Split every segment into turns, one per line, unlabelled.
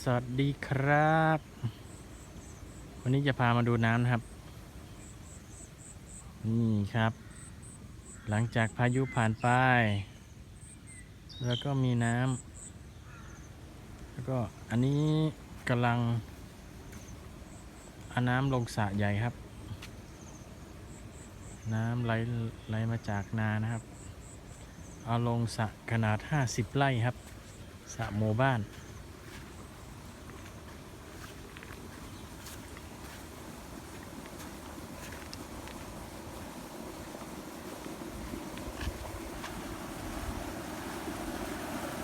สวัสดีครับวันนี้จะพามาดูน้ำนะครับนี่ครับหลังจากพายุผ่านไปแล้วก็มีน้ำแล้วก็อันนี้กำลังเอาน้ำลงสระใหญ่ครับน้ำไหลมาจากนานะครับเอาลงสระขนาด50ไร่ครับสระหมู่บ้าน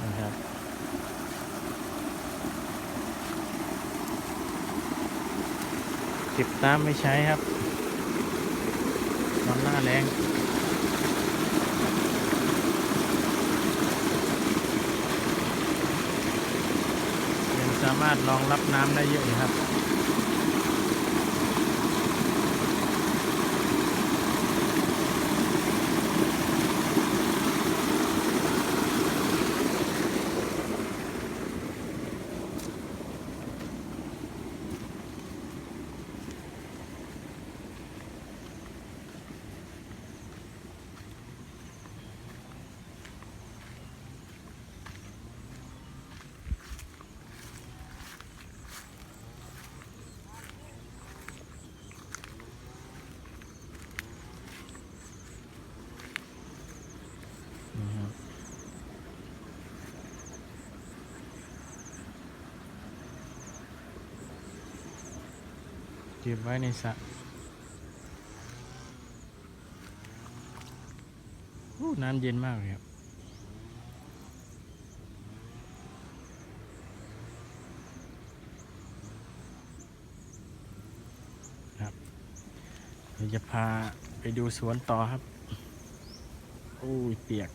นะครับเก็บน้ำไม่ใช้ครับตอนหน้าแล้งยังสามารถรองรับน้ำได้เยอะอยู่ครับเก็บไว้ในสระน้ำเย็นมากเลยครับเดี๋ยวจะพาไปดูสวนต่อครับโอ้ยเปียก